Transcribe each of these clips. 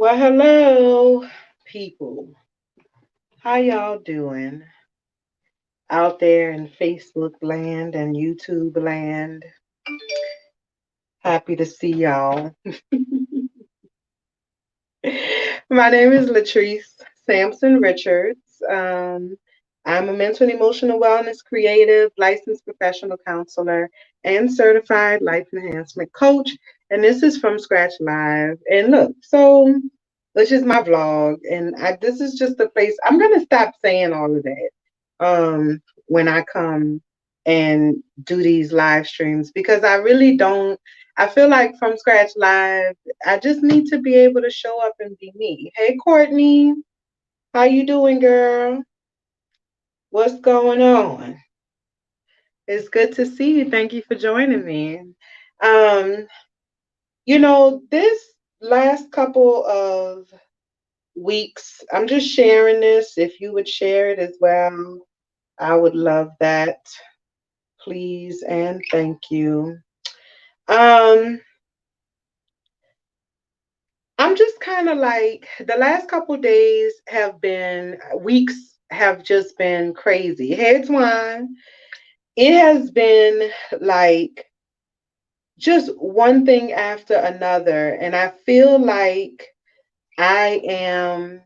Well, hello, people. How y'all doing out there in Facebook land and YouTube land? Happy to see y'all. My name is Latrice Sampson Richards. I'm a mental and emotional wellness creative, licensed professional counselor, and certified life enhancement coach. And this is From Scratch Live. And look, so which is my vlog, and this is just a place. I'm gonna stop saying all of that when I come and do these live streams because I really don't. I feel like From Scratch Live, I just need to be able to show up and be me. Hey, Courtney, how you doing, girl? What's going on? It's good to see you. Thank you for joining me. Um, this last couple of weeks, I'm just sharing this. If you would share it as well, I would love that. Please and thank you. Um, I'm just kind of like the last couple days have been weeks have just been crazy. Heads one, it has been like just one thing after another, and I feel like I am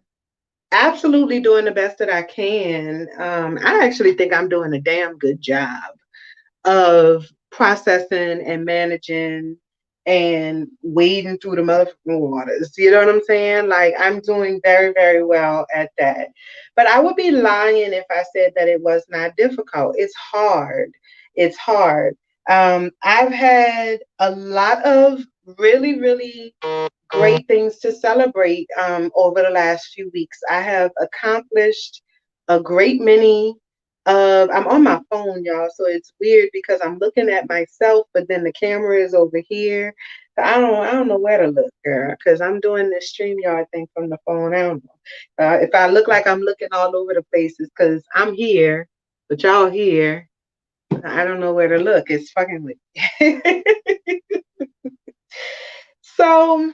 absolutely doing the best that I can. I actually think I'm doing a damn good job of processing and managing and wading through the motherfucking waters. You know what I'm saying? Like I'm doing very, very well at that. But I would be lying if I said that it was not difficult. It's hard. It's hard. I've had a lot of really, really great things to celebrate over the last few weeks. I have accomplished a great many. I'm on my phone, y'all, so it's weird because I'm looking at myself, but then the camera is over here. So I don't know where to look, girl, because I'm doing this StreamYard thing from the phone. I don't know. If I look like I'm looking all over the places, because I'm here, but y'all here. I don't know where to look. It's fucking with me. So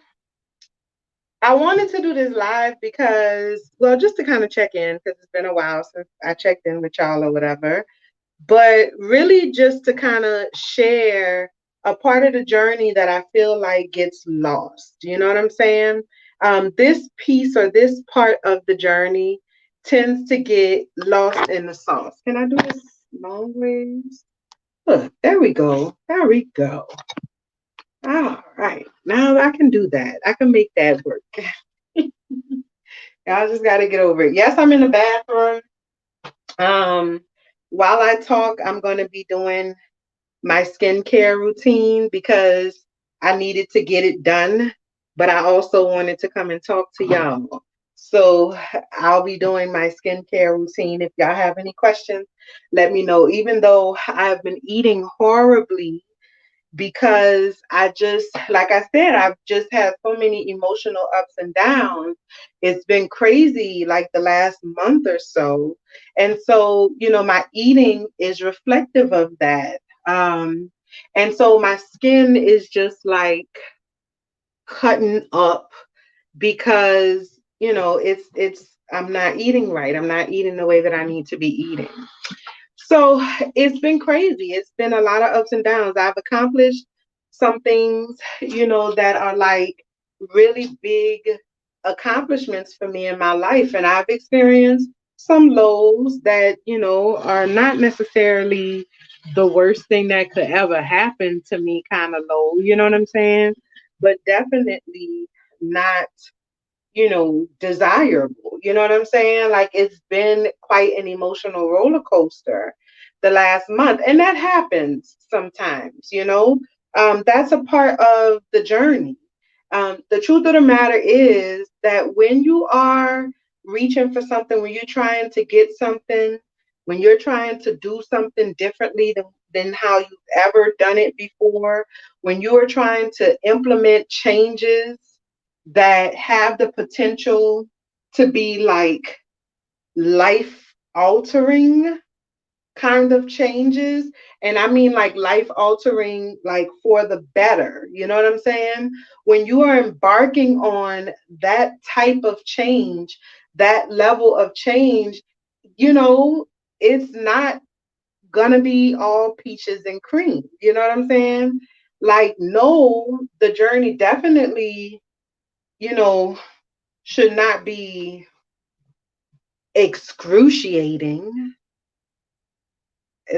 I wanted to do this live because, well, just to kind of check in because it's been a while since I checked in with y'all or whatever, but really just to kind of share a part of the journey that I feel like gets lost. You know what I'm saying? This piece or this part of the journey tends to get lost in the sauce. Can I do this long ways? Look, there we go. There we go. All right. Now I can do that. I can make that work. I just got to get over it. Yes, I'm in the bathroom. Um, while I talk, I'm going to be doing my skincare routine because I needed to get it done, but I also wanted to come and talk to y'all. So I'll be doing my skincare routine. If y'all have any questions, let me know. Even though I've been eating horribly because I just, like I said, I've just had so many emotional ups and downs. It's been crazy like the last month or so. And so, my eating is reflective of that. And so my skin is just like cutting up because, I'm not eating right. I'm not eating the way that I need to be eating. So it's been crazy. It's been a lot of ups and downs. I've accomplished some things, that are like really big accomplishments for me in my life. And I've experienced some lows that, are not necessarily the worst thing that could ever happen to me, kind of low. You know what I'm saying? But definitely not desirable. You know what I'm saying? Like it's been quite an emotional roller coaster the last month. And that happens sometimes, That's a part of the journey. The truth of the matter is that when you are reaching for something, when you're trying to get something, when you're trying to do something differently than how you've ever done it before, when you are trying to implement changes that have the potential to be like life altering, kind of changes. And I mean like life altering, like for the better. You know what I'm saying? When you are embarking on that type of change, that level of change, you know, it's not gonna be all peaches and cream. You know what I'm saying? Like, no, the journey definitely, you know, should not be excruciating.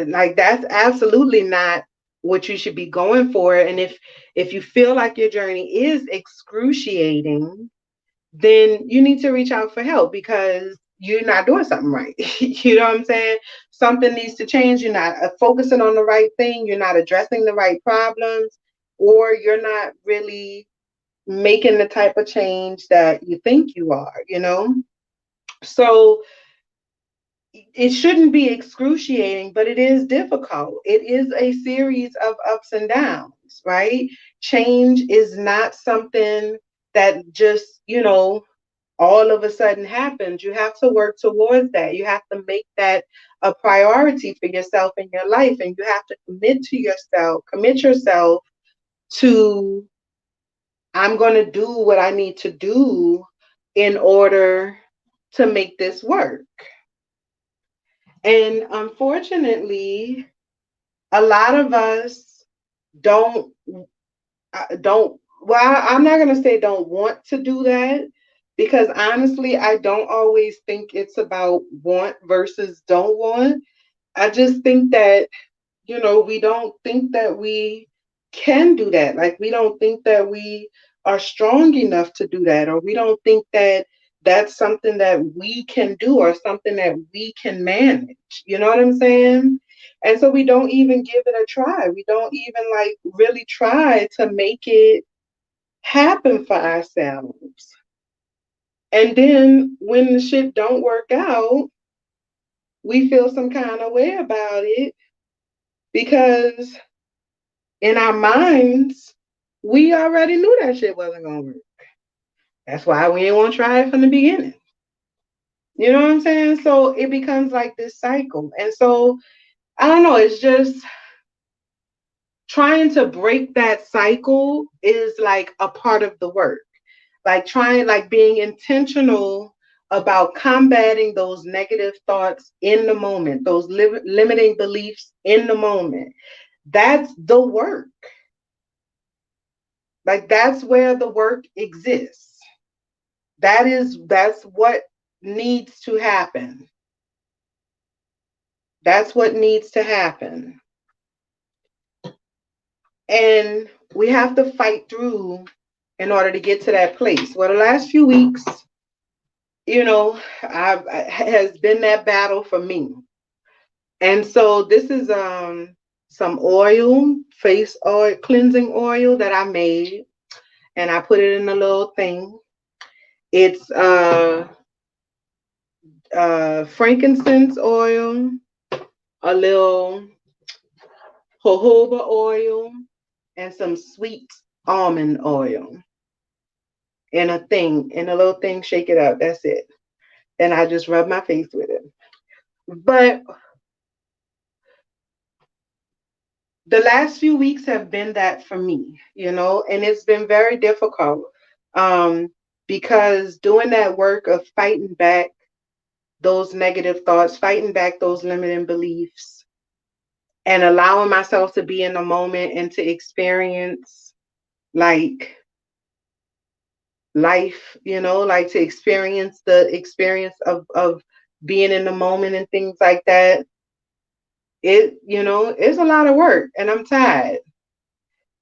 Like, that's absolutely not what you should be going for. And if you feel like your journey is excruciating, then you need to reach out for help because you're not doing something right. You know what I'm saying? Something needs to change. You're not focusing on the right thing. You're not addressing the right problems, or you're not really making the type of change that you think you are, you know? So it shouldn't be excruciating, but it is difficult. It is a series of ups and downs, right? Change is not something that just, all of a sudden happens. You have to work towards that. You have to make that a priority for yourself in your life. And you have to commit yourself to, I'm going to do what I need to do in order to make this work. And unfortunately, a lot of us don't don't well, I'm not going to say don't want to do that, because honestly I don't always think it's about want versus don't want. I just think that, we don't think that we can do that. Like, we don't think that we are strong enough to do that, or we don't think that that's something that we can do or something that we can manage. You know what I'm saying? And so we don't even give it a try. We don't even like really try to make it happen for ourselves. And then when the shit don't work out, we feel some kind of way about it because in our minds, we already knew that shit wasn't gonna work. That's why we didn't want to try it from the beginning. You know what I'm saying? So it becomes like this cycle. And so I don't know, it's just trying to break that cycle is like a part of the work. Like trying, like being intentional about combating those negative thoughts in the moment, those limiting beliefs in the moment. That's the work. Like, that's where the work exists. That's what needs to happen. That's what needs to happen. And we have to fight through in order to get to that place. Well, the last few weeks, has been that battle for me. And so this is some oil, face oil, cleansing oil that I made, and I put it in a little thing. It's frankincense oil, a little jojoba oil, and some sweet almond oil in a little thing, shake it up. That's it. And I just rub my face with it. But the last few weeks have been that for me, and it's been very difficult, um, because doing that work of fighting back those negative thoughts, fighting back those limiting beliefs, and allowing myself to be in the moment and to experience like life, like to experience the experience of being in the moment and things like that. It's a lot of work and I'm tired.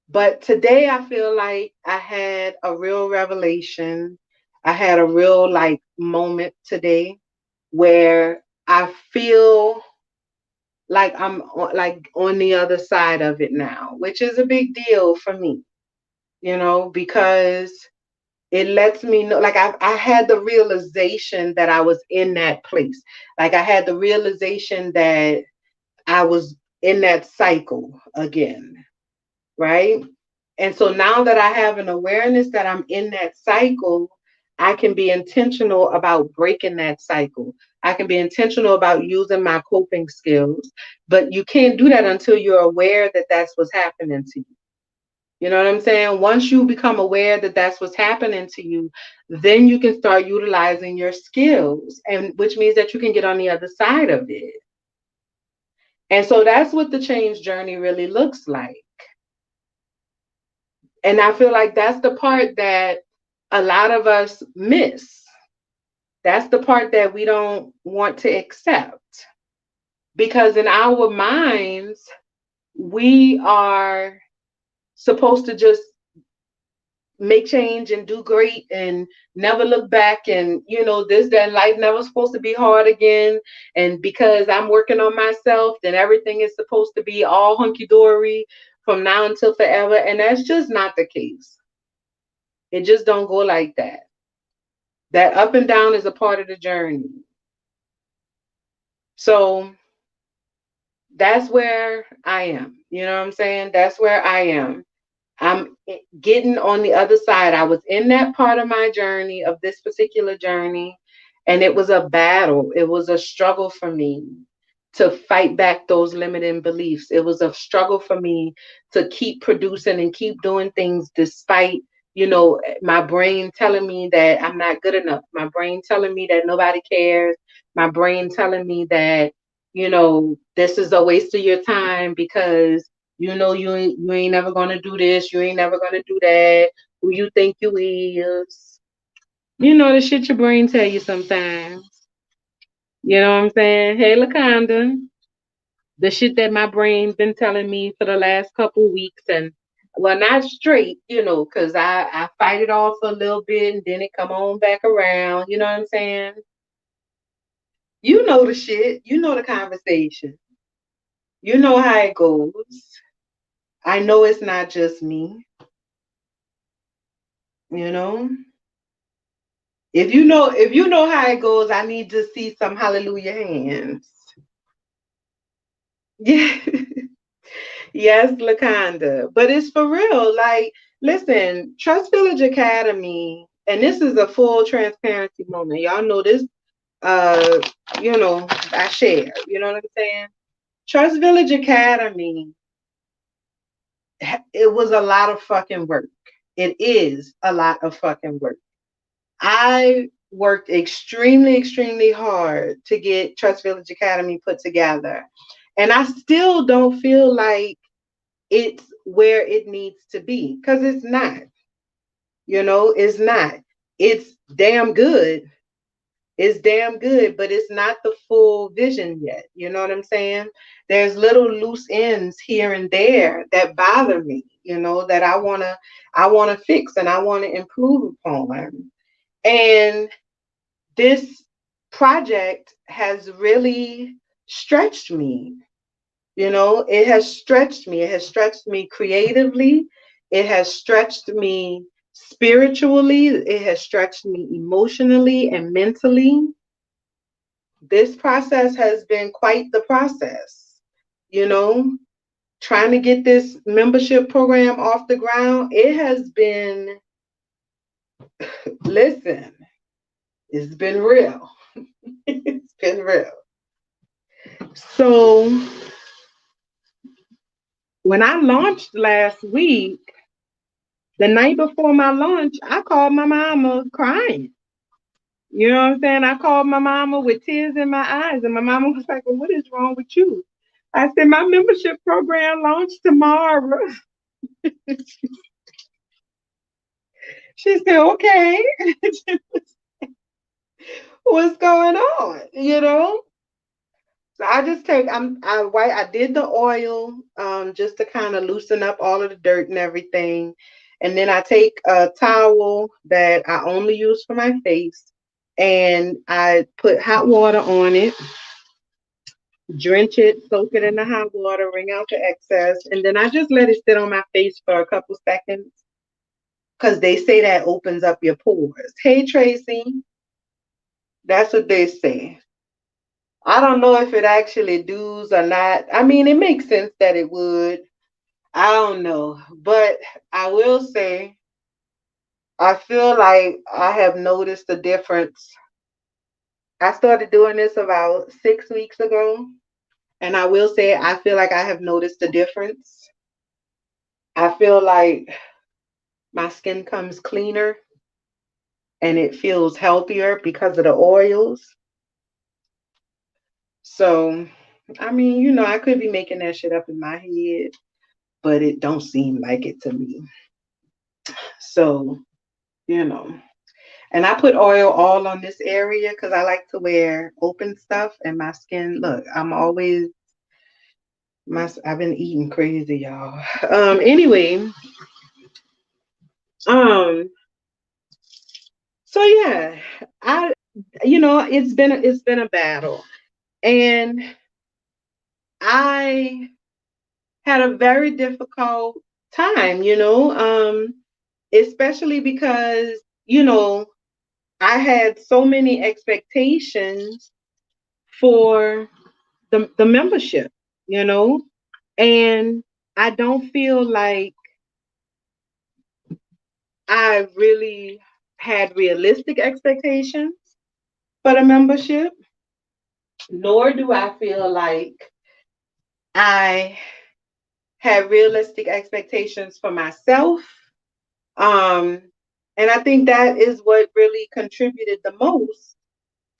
But today I feel like I had a real revelation. I had a real like moment today where I feel like I'm like on the other side of it now, which is a big deal for me, because it lets me know, like I had the realization that I was in that place. Like I had the realization that I was in that cycle again, right? And so now that I have an awareness that I'm in that cycle, I can be intentional about breaking that cycle. I can be intentional about using my coping skills, but you can't do that until you're aware that that's what's happening to you. You know what I'm saying? Once you become aware that that's what's happening to you, then you can start utilizing your skills, and which means that you can get on the other side of it. And so that's what the change journey really looks like. And I feel like that's the part that a lot of us miss. That's the part that we don't want to accept. Because in our minds, we are supposed to just make change and do great and never look back, and this, that, life never supposed to be hard again, and because I'm working on myself, then everything is supposed to be all hunky-dory from now until forever, and that's just not the case. It just don't go like that. That up and down is a part of the journey. So that's where I am. You know what I'm saying? That's where I am. I'm getting on the other side. I was in that part of my journey, of this particular journey, and it was a battle. It was a struggle for me to fight back those limiting beliefs. It was a struggle for me to keep producing and keep doing things despite, my brain telling me that I'm not good enough. My brain telling me that nobody cares. My brain telling me that, this is a waste of your time because you ain't never gonna do this, you ain't never gonna do that. Who you think you is? The shit your brain tell you sometimes. You know what I'm saying? Hey, Laconda. The shit that my brain been telling me for the last couple weeks, and well, not straight, because I fight it off for a little bit and then it come on back around. You know what I'm saying? You know the shit. You know the conversation. You know how it goes. I know it's not just me. You know. If you know how it goes, I need to see some hallelujah hands. Yeah. Yes, Laconda. But it's for real. Like, listen, Trust Village Academy, and this is a full transparency moment. Y'all know this, uh, I share. You know what I'm saying? Trust Village Academy, it was a lot of fucking work. It is a lot of fucking work. I worked extremely, extremely hard to get Trust Village Academy put together. And I still don't feel like it's where it needs to be, because it's not. It's not. It's damn good. It's damn good, but it's not the full vision yet. You know what I'm saying? There's little loose ends here and there that bother me, that I wanna fix and I wanna improve upon. And this project has really stretched me. It has stretched me. It has stretched me creatively. It has stretched me spiritually. It has stretched me emotionally and mentally. This process has been quite the process. You know, Trying to get this membership program off the ground, it has been, listen, it's been real. It's been real. So when I launched last week, the night before my launch, I called my mama crying. You know what I'm saying? I called my mama with tears in my eyes, and my mama was like, "Well, what is wrong with you?" I said, "My membership program launched tomorrow." She said, "Okay, what's going on?" So I just take I did the oil just to kind of loosen up all of the dirt and everything. And then I take a towel that I only use for my face, and I put hot water on it, drench it, soak it in the hot water, wring out the excess, and then I just let it sit on my face for a couple seconds because they say that opens up your pores. Hey Tracy, that's what they say. I don't know if it actually does or not. I mean, it makes sense that it would. I don't know. But I will say I feel like I have noticed a difference. I started doing this about 6 weeks ago, and I will say I feel like I have noticed a difference. I feel like my skin comes cleaner and it feels healthier because of the oils. So, I mean, I could be making that shit up in my head, but it don't seem like it to me. So, you know. And I put oil all on this area because I like to wear open stuff and my skin. Look, I've been eating crazy, y'all. Anyway, um, so yeah, I, it's been a battle, and I had a very difficult time, especially because, I had so many expectations for the membership, you know, and I don't feel like I really had realistic expectations for the membership, nor do I feel like I had realistic expectations for myself. Um, and I think that is what really contributed the most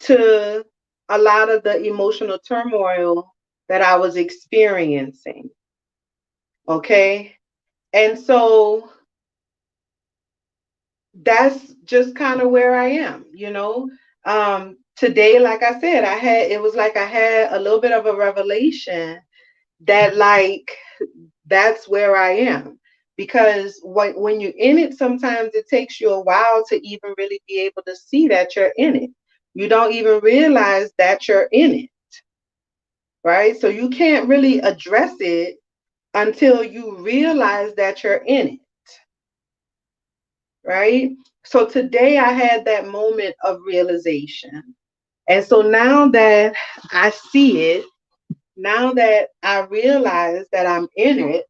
to a lot of the emotional turmoil that I was experiencing. Okay. And so that's just kind of where I am. Today, like I said, it was like I had a little bit of a revelation that, like, that's where I am. Because when you're in it, sometimes it takes you a while to even really be able to see that you're in it. You don't even realize that you're in it, right? So you can't really address it until you realize that you're in it, right? So today I had that moment of realization. And so now that I see it, now that I realize that I'm in it,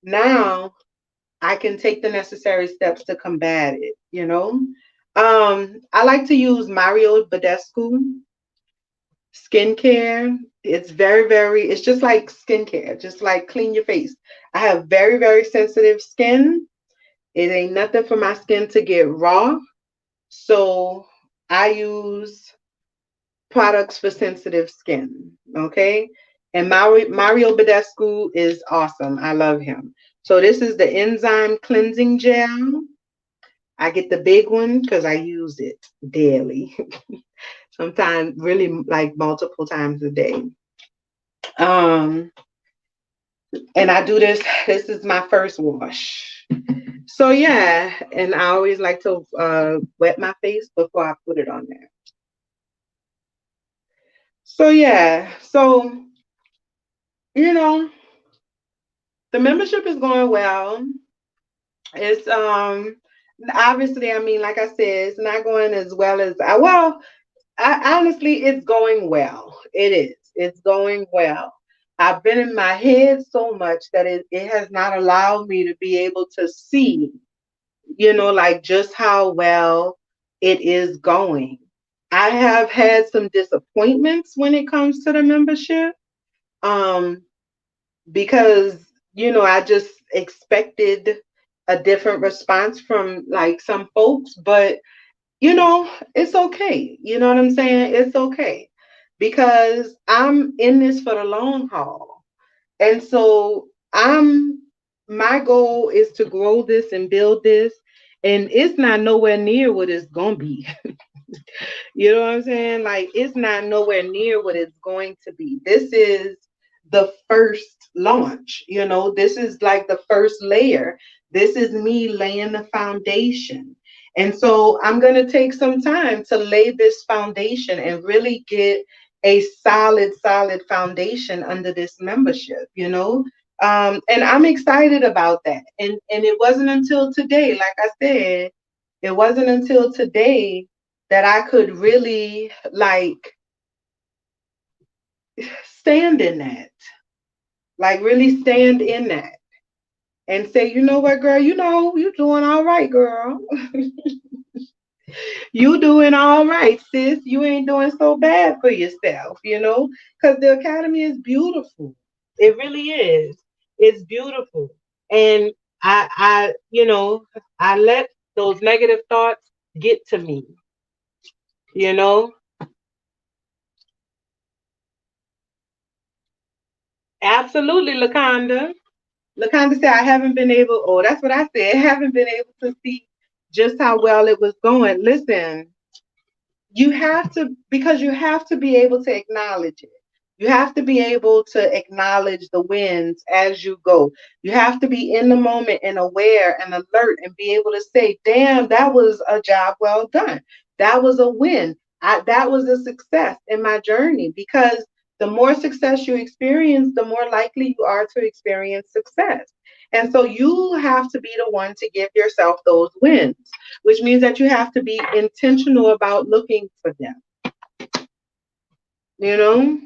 now I can take the necessary steps to combat it. I like to use Mario Badescu skincare. It's very, very, it's just like skincare, just like clean your face. I have very, very sensitive skin. It ain't nothing for my skin to get raw. So I use products for sensitive skin. Okay. And Mario Badescu is awesome. I love him. So this is the enzyme cleansing gel. I get the big one because I use it daily. Sometimes really like multiple times a day. Um, and I do this. This is my first wash. So yeah, and I always like to wet my face before I put it on there. So yeah, so you know, the membership is going well. It's obviously, I mean, like I said, it's not going as well as honestly, it's going well. It is. It's going well. I've been in my head so much that it has not allowed me to be able to see, like just how well it is going. I have had some disappointments when it comes to the membership. Um, because I just expected a different response from like some folks, but it's okay. You know what I'm saying? It's okay because I'm in this for the long haul. And so my goal is to grow this and build this, and it's not nowhere near what it's going to be. You know what I'm saying? Like, it's not nowhere near what it's going to be. This is the first launch, this is like the first layer. This is me laying the foundation. And so I'm going to take some time to lay this foundation and really get a solid, solid foundation under this membership. And I'm excited about that. And it wasn't until today, like I said, it wasn't until today that I could really like stand in that, like really stand in that. and say, you know what, girl, you doing all right, girl. You doing all right, sis. You ain't doing so bad for yourself, because the academy is beautiful. It really is. It's beautiful. And I let those negative thoughts get to me, you know? Absolutely, Lakonda. Lakonda said, I haven't been able, oh, that's what I said, haven't been able to see just how well it was going. Listen, you have to, because you have to be able to acknowledge it. You have to be able to acknowledge the wins as you go. You have to be in the moment and aware and alert and be able to say, damn, that was a job well done. That was a win. That was a success in my journey, because the more success you experience, the more likely you are to experience success. And so you have to be the one to give yourself those wins, which means that you have to be intentional about looking for them. You know,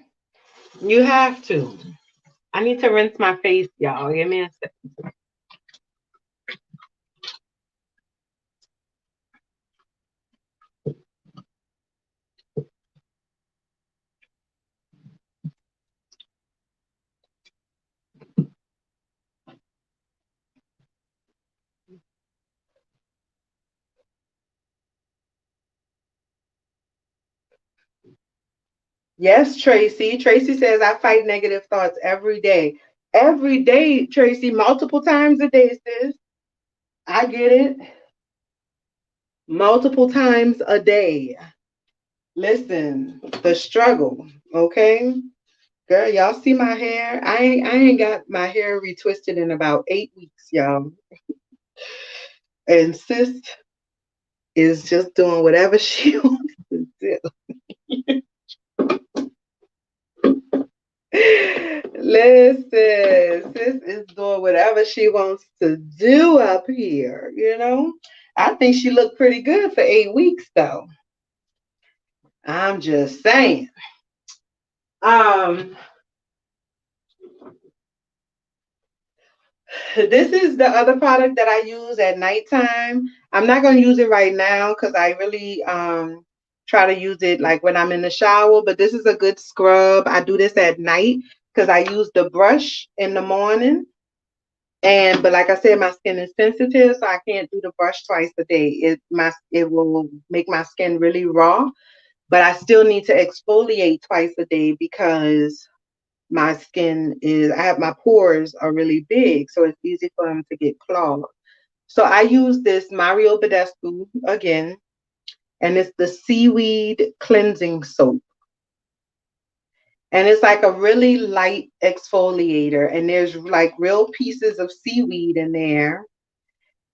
you have to. I need to rinse my face, y'all. Give me a second. Yes, Tracy. Tracy says, I fight negative thoughts every day. Every day, Tracy, multiple times a day, sis. I get it. Multiple times a day. Listen, the struggle, okay? Girl, y'all see my hair? I ain't got my hair retwisted in about 8 weeks, y'all. And sis is just doing whatever she wants to do. Listen, sis is doing whatever she wants to do up here. I think she looked pretty good for 8 weeks, though. I'm just saying. Um, this is the other product that I use at nighttime. I'm not gonna use it right now because I really try to use it like when I'm in the shower. But this is a good scrub. I do this at night because I use the brush in the morning. And but like I said, my skin is sensitive, so I can't do the brush twice a day. It will make my skin really raw. But I still need to exfoliate twice a day because my skin is I have my pores are really big, so it's easy for them to get clogged. So I use this Mario Badescu again, and it's the seaweed cleansing soap. And it's like a really light exfoliator, and there's like real pieces of seaweed in there,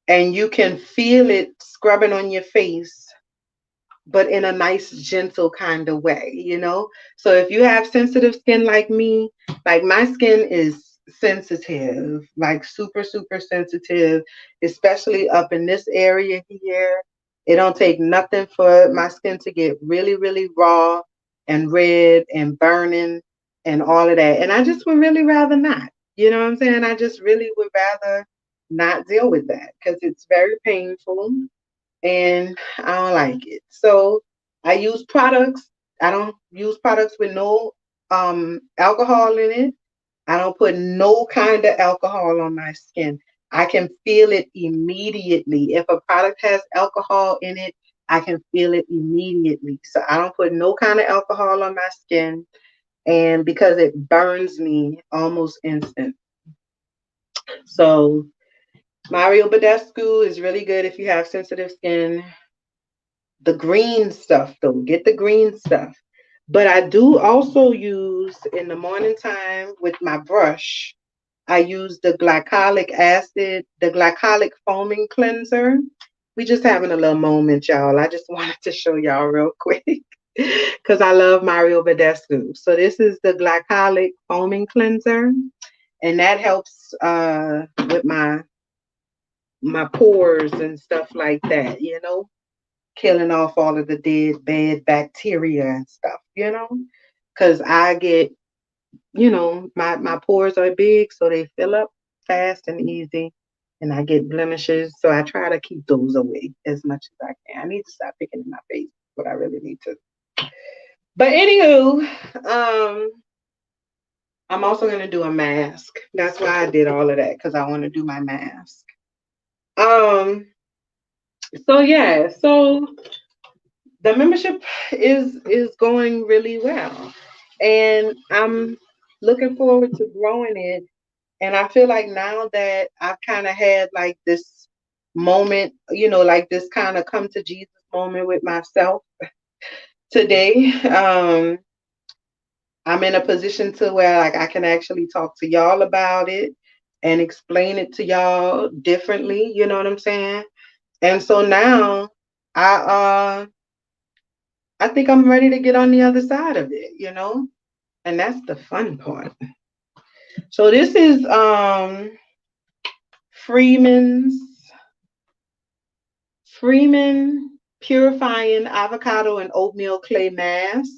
and you can feel it scrubbing on your face, but in a nice, gentle kind of way. So if you have sensitive skin like me, like my skin is sensitive, like super, super sensitive, especially up in this area here. It don't take nothing for my skin to get really, really raw and red and burning and all of that. And I just would really rather not. You know what I'm saying? I just really would rather not deal with that because it's very painful and I don't like it. So I use products. I don't use products with no alcohol in it. I don't put no kind of alcohol on my skin. I can feel it immediately. If a product has alcohol in it, I can feel it immediately. So I don't put no kind of alcohol on my skin. And because it burns me almost instant. So Mario Badescu is really good if you have sensitive skin. The green stuff though, get the green stuff. But I do also use in the morning time with my brush, I use the glycolic acid, the glycolic foaming cleanser. We just having a little moment, y'all. I just wanted to show y'all real quick because I love Mario Badescu. So this is the glycolic foaming cleanser, and that helps with my pores and stuff like that. Killing off all of the dead bad bacteria and stuff. Because I get, my pores are big, so they fill up. fast and easy, and I get blemishes. So I try to keep those away as much as I can. I need to stop picking in my face, but I really need to. But anywho, I'm also gonna do a mask. That's why I did all of that because I want to do my mask. Um. So yeah. So the membership is going really well, and I'm looking forward to growing it. And I feel like now that I've kind of had like this moment, like this kind of come to Jesus moment with myself today, I'm in a position to where like I can actually talk to y'all about it and explain it to y'all differently, you know what I'm saying? And so now I I think I'm ready to get on the other side of it. And that's the fun part. So this is Freeman's Freeman Purifying Avocado and Oatmeal Clay Mask.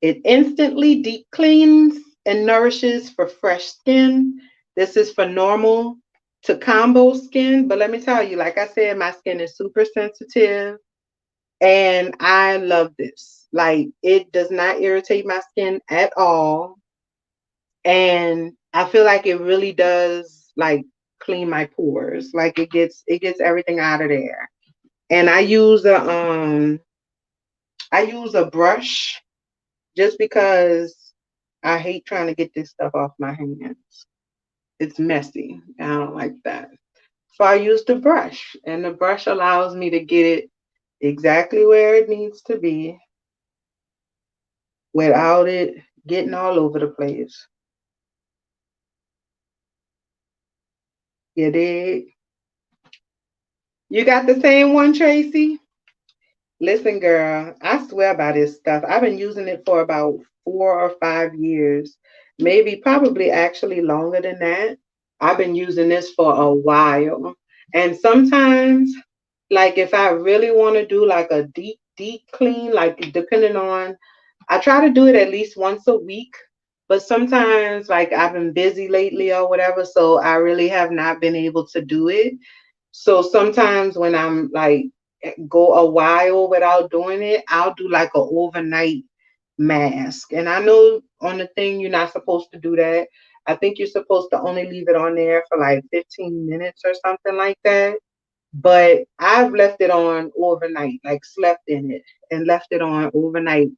It instantly deep cleans and nourishes for fresh skin. This is for normal to combo skin. But let me tell you, like I said, my skin is super sensitive and I love this. Like it does not irritate my skin at all. And I feel like it really does like clean my pores. Like it gets everything out of there. And I use a brush just because I hate trying to get this stuff off my hands. It's messy. I don't like that. So I use the brush, and the brush allows me to get it exactly where it needs to be without it getting all over the place. You dig? You got the same one, Tracy? Listen, girl, I swear by this stuff. I've been using it for about 4 or 5 years, maybe probably actually longer than that. I've been using this for a while. And sometimes, like if I really want to do like a deep, deep clean, like depending on, I try to do it at least once a week. But sometimes, like I've been busy lately or whatever, so I really have not been able to do it. So sometimes when I'm like go a while without doing it, I'll do like a overnight mask. And I know on the thing you're not supposed to do that. I think you're supposed to only leave it on there for like 15 minutes or something like that. But I've left it on overnight, like slept in it and left it on overnight.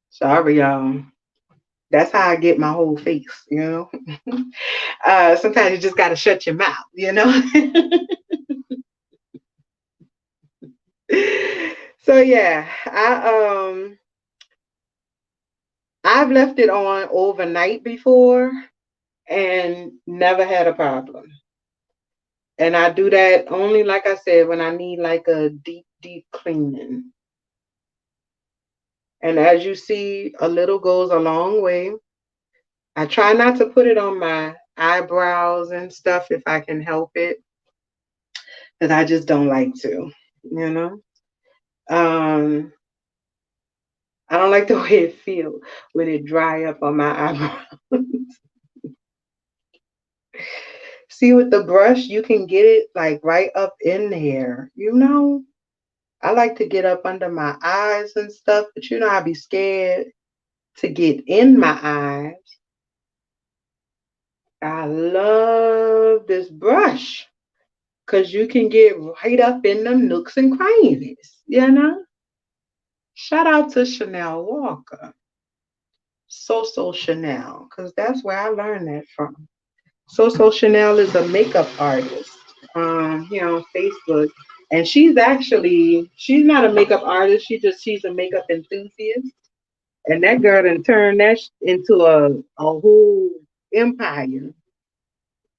Sorry, y'all. That's how I get my whole face. Sometimes you just got to shut your mouth. So yeah, I've left it on overnight before and never had a problem. And I do that only, like I said, when I need like a deep, deep cleaning. And as you see, a little goes a long way. I try not to put it on my eyebrows and stuff if I can help it, because I just don't like to, you know. Um, I don't like the way it feels when it dry up on my eyebrow. See, with the brush, you can get it like right up in there. I like to get up under my eyes and stuff, but I'd be scared to get in my eyes. I love this brush because you can get right up in them nooks and crannies. Shout out to Chanel Walker, So Chanel, because that's where I learned that from. So Chanel is a makeup artist here on Facebook. And she's not a makeup artist, she's a makeup enthusiast. And that girl done turned that into a whole empire.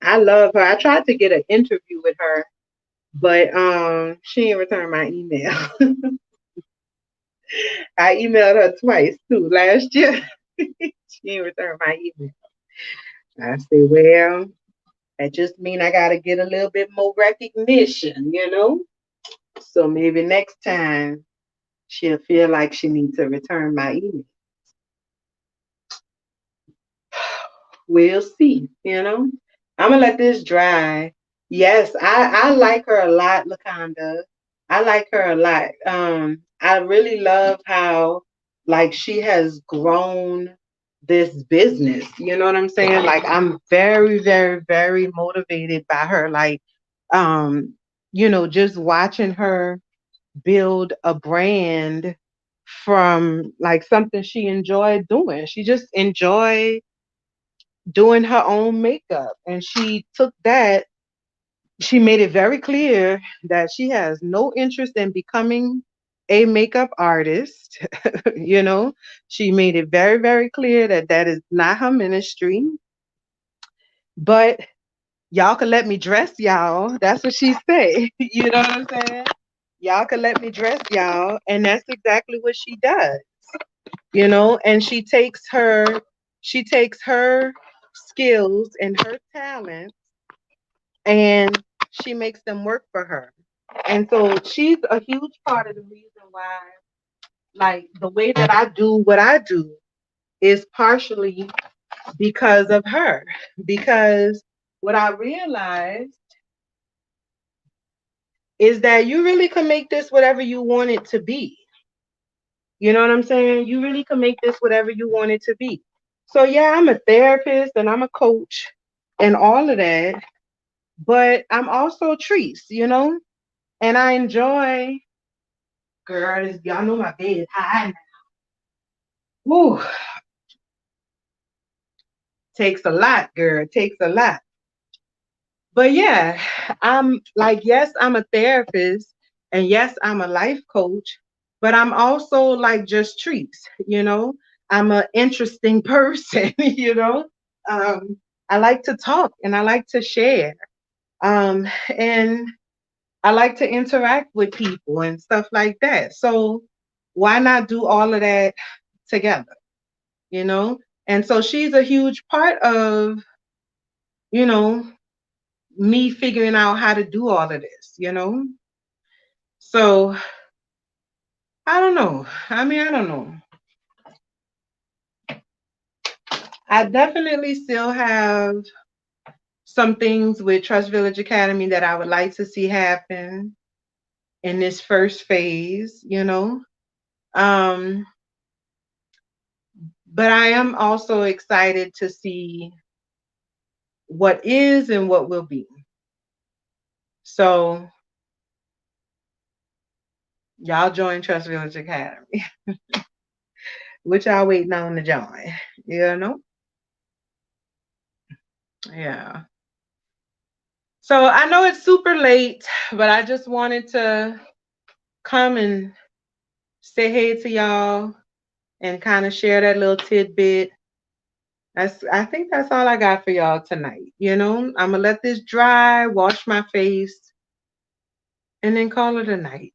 I love her. I tried to get an interview with her, but she didn't return my email. I emailed her twice too last year. She didn't return my email. I said, well, that just mean I gotta get a little bit more recognition. So maybe next time she'll feel like she needs to return my email. we'll see, you know. I'm gonna let this dry. Yes, I like her a lot, Lakanda. I like her a lot. I really love how like she has grown this business. You know what I'm saying? Like I'm very, very, very motivated by her. Like, um, just watching her build a brand from like something she enjoyed doing. She just enjoyed doing her own makeup. And she took that, she made it very clear that she has no interest in becoming a makeup artist. you know, she made it very, very clear that that is not her ministry. But y'all can let me dress y'all. That's what she say. you know what I'm saying? Y'all can let me dress y'all. And that's exactly what she does. And she takes her skills and her talent and she makes them work for her. And so she's a huge part of the reason why, like, the way that I do what I do is partially because of her. Because what I realized is that you really can make this whatever you want it to be. You know what I'm saying? You really can make this whatever you want it to be. So, yeah, I'm a therapist and I'm a coach and all of that, but I'm also Treese. And I enjoy, girl, y'all know my bed is high. Woo, takes a lot, girl, takes a lot. But yeah, I'm like, yes, I'm a therapist and yes, I'm a life coach, but I'm also like just Treese. I'm an interesting person, Um, I like to talk and I like to share. And I like to interact with people and stuff like that. So why not do all of that together? You know? And so she's a huge part of, you know, me figuring out how to do all of this. So I don't know. I mean, I don't know. I definitely still have some things with Trust Village Academy that I would like to see happen in this first phase. Um, but I am also excited to see what is and what will be. So y'all join Trust Village Academy, which y'all waiting on to join. You know? Yeah. So I know it's super late, but I just wanted to come and say hey to y'all and kind of share that little tidbit. I think that's all I got for y'all tonight. I'm gonna let this dry, wash my face, and then call it a night.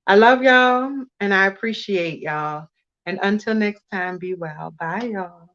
I love y'all and I appreciate y'all. And until next time, be well. Bye, y'all.